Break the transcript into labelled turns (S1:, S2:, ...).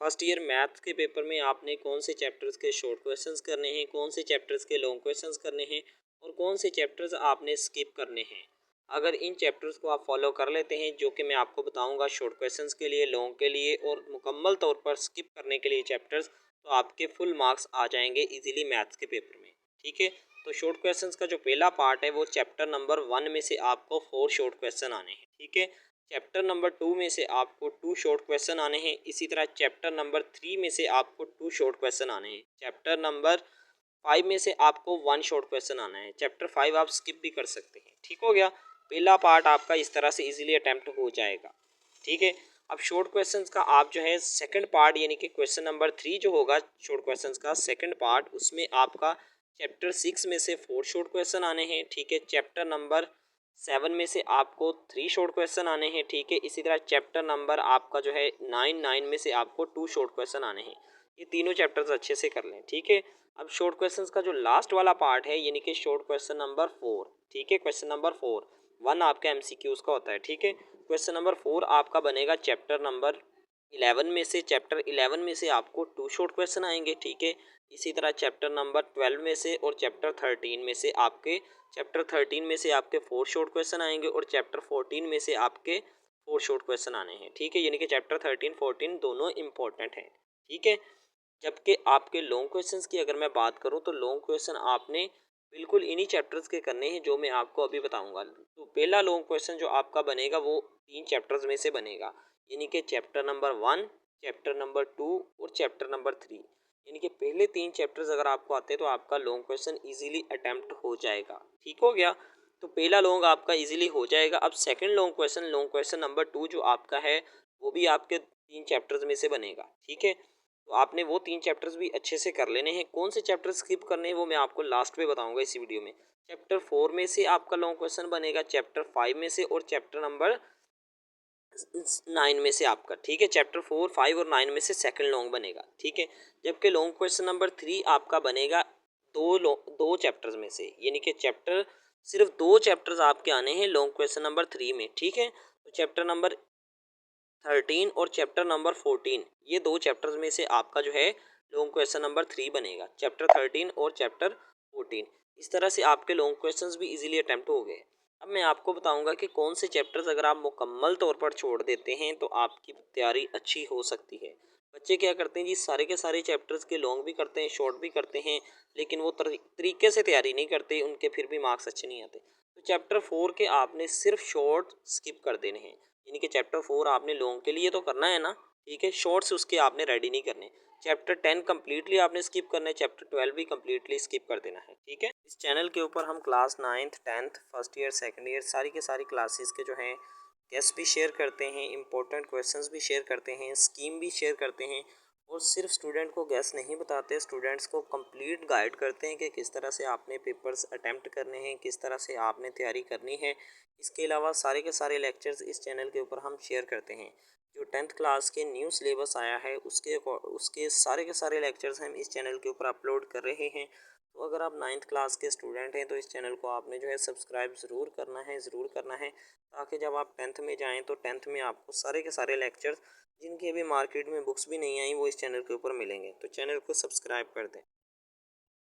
S1: First year maths के paper में आपने कौन से चैप्टर्स के शॉर्ट क्वेश्चंस करने हैं, कौन से चैप्टर्स के लॉन्ग क्वेश्चंस करने हैं और कौन से चैप्टर्स आपने स्किप करने हैं। अगर इन चैप्टर्स को आप फॉलो कर लेते हैं, जो कि मैं आपको बताऊंगा शॉर्ट क्वेश्चंस के लिए, लॉन्ग के लिए और मुकम्मल तौर पर स्किप करने के लिए चैप्टर्स, तो आपके फुल मार्क्स आ जाएंगे इजीली मैथ्स के पेपर में। ठीक है, तो शॉर्ट क्वेश्चंस का जो पहला पार्ट है वो चैप्टर नंबर 1 में से आपको 4 शॉर्ट क्वेश्चन आने हैं। ठीक है, चैप्टर नंबर 2 में से आपको 2 शॉर्ट क्वेश्चन आने हैं। इसी तरह चैप्टर नंबर 3 में से आपको 2 शॉर्ट क्वेश्चन आने हैं। चैप्टर नंबर 5 में से आपको 1 शॉर्ट क्वेश्चन आना है। चैप्टर 5 आप स्किप भी कर सकते हैं। ठीक हो गया, पहला पार्ट आपका इस तरह से इजीली अटेम्प्ट हो जाएगा। ठीक है, अब शॉर्ट क्वेश्चंस का आप जो है सेकंड पार्ट यानी कि क्वेश्चन नंबर 3 जो होगा शॉर्ट क्वेश्चंस का सेकंड पार्ट, उसमें आपका चैप्टर 6 में से 4 शॉर्ट क्वेश्चन आने हैं। ठीक है, चैप्टर नंबर 7 में से आपको 3 शॉर्ट क्वेश्चन आने हैं। ठीक है, इसी तरह चैप्टर नंबर आपका जो है 9 में से आपको 2 शॉर्ट क्वेश्चन आने हैं। ये तीनों चैप्टर्स अच्छे से कर लें। ठीक है, अब शॉर्ट क्वेश्चंस का जो लास्ट वाला पार्ट है यानी कि शॉर्ट क्वेश्चन नंबर 4। ठीक है, क्वेश्चन नंबर 4 1 आपका एमसीक्यूज का होता है। ठीक है, क्वेश्चन नंबर 4 आपका बनेगा चैप्टर नंबर 11 में से। चैप्टर 11 में से आपको 2 शॉर्ट क्वेश्चन आएंगे। ठीक है, इसी तरह चैप्टर नंबर 12 में से और चैप्टर 13 में से आपके 4 शॉर्ट क्वेश्चन आएंगे और चैप्टर 14 में से आपके 4 शॉर्ट क्वेश्चन आने हैं। ठीक है, यानी कि चैप्टर 13 14 दोनों इंपॉर्टेंट हैं। ठीक है, जबकि आपके लॉन्ग क्वेश्चंस की अगर मैं बात करूं तो लॉन्ग क्वेश्चन आपने बिल्कुल इन्हीं चैप्टर्स के करने हैं जो मैं आपको अभी बताऊंगा। तो पहला लॉन्ग क्वेश्चन जो आपका बनेगा वो 3 चैप्टर्स में से बनेगा, यानी कि चैप्टर नंबर 1, चैप्टर नंबर 2 और चैप्टर नंबर 3। यानी कि पहले 3 चैप्टर्स अगर आपको आते हैं तो आपका लॉन्ग क्वेश्चन इजीली अटेम्प्ट हो जाएगा। ठीक हो गया, तो पहला लॉन्ग आपका इजीली हो जाएगा। अब सेकंड लॉन्ग क्वेश्चन नंबर 2 जो आपका है वो भी आपके 3 चैप्टर्स में से बनेगा। ठीक है, तो आपने वो 3 चैप्टर्स भी अच्छे से कर लेने हैं। कौन से चैप्टर स्किप करने हैं वो मैं आपको लास्ट में बताऊंगा इसी वीडियो में। चैप्टर 4 में से आपका लॉन्ग क्वेश्चन बनेगा, चैप्टर 5 में से और चैप्टर नंबर 9 में से आपका। ठीक है, चैप्टर 4 5 और 9 में से सेकंड लॉन्ग बनेगा। ठीक है, जबकि लॉन्ग क्वेश्चन नंबर 3 आपका बनेगा दो चैप्टर्स में से, यानी कि चैप्टर सिर्फ 2 चैप्टर्स आपके आने हैं लॉन्ग क्वेश्चन नंबर 3 में। ठीक है, तो चैप्टर नंबर 13 और चैप्टर नंबर 14 ये 2 चैप्टर्स में से आपका जो है लॉन्ग क्वेश्चन नंबर 3 बनेगा, चैप्टर 13 और चैप्टर 14। इस तरह से आपके लॉन्ग क्वेश्चंस भी इजीली अटेम्प्ट हो गए। अब मैं आपको बताऊंगा कि कौन से चैप्टर्स अगर आप मुकम्मल तौर पर छोड़ देते हैं तो आपकी तैयारी अच्छी हो सकती है। बच्चे क्या करते हैं जी, सारे के सारे चैप्टर्स के लॉन्ग भी करते हैं, शॉर्ट भी करते हैं, लेकिन वो तरीके से तैयारी नहीं करते, उनके फिर भी मार्क्स अच्छे नहीं आते। तो चैप्टर 4 के आपने सिर्फ शॉर्ट स्किप कर देने हैं, यानी कि चैप्टर 4 आपने लॉन्ग के लिए तो करना है ना। ठीक है, शॉर्ट्स उसके आपने रेडी नहीं करने। चैप्टर 10 कम्प्लीटली आपने स्किप करना है, चैप्टर 12 भी कम्प्लीटली स्किप कर देना है। ठीक है, इस चैनल के ऊपर हम class 9th 10th first year second year सारी के सारी क्लासेस के जो हैं टेस्ट भी शेयर करते हैं, इंपॉर्टेंट क्वेश्चंस भी शेयर करते हैं, स्कीम भी शेयर करते हैं और सिर्फ स्टूडेंट को गैस नहीं बताते, स्टूडेंट्स को कंप्लीट गाइड करते हैं कि किस तरह से आपने पेपर्स अटेम्प्ट करने हैं, किस तरह से आपने तैयारी करनी है। इसके अलावा सारे के सारे लेक्चर्स इस चैनल के ऊपर हम शेयर करते हैं। जो 10th क्लास के न्यू सिलेबस आया है उसके सारे के सारे लेक्चर्स हम इस चैनल के ऊपर अपलोड कर रहे हैं। तो अगर आप 9th क्लास के स्टूडेंट हैं तो इस चैनल को आपने जो है सब्सक्राइब ज़रूर करना है, ताकि जब आप 10th में जाएँ तो 10th में आपको सारे के सारे लेक्चर्स जिनकी अभी मार्केट में बुक्स भी नहीं आई वो इस चैनल के ऊपर मिलेंगे। तो चैनल को सब्सक्राइब कर दें।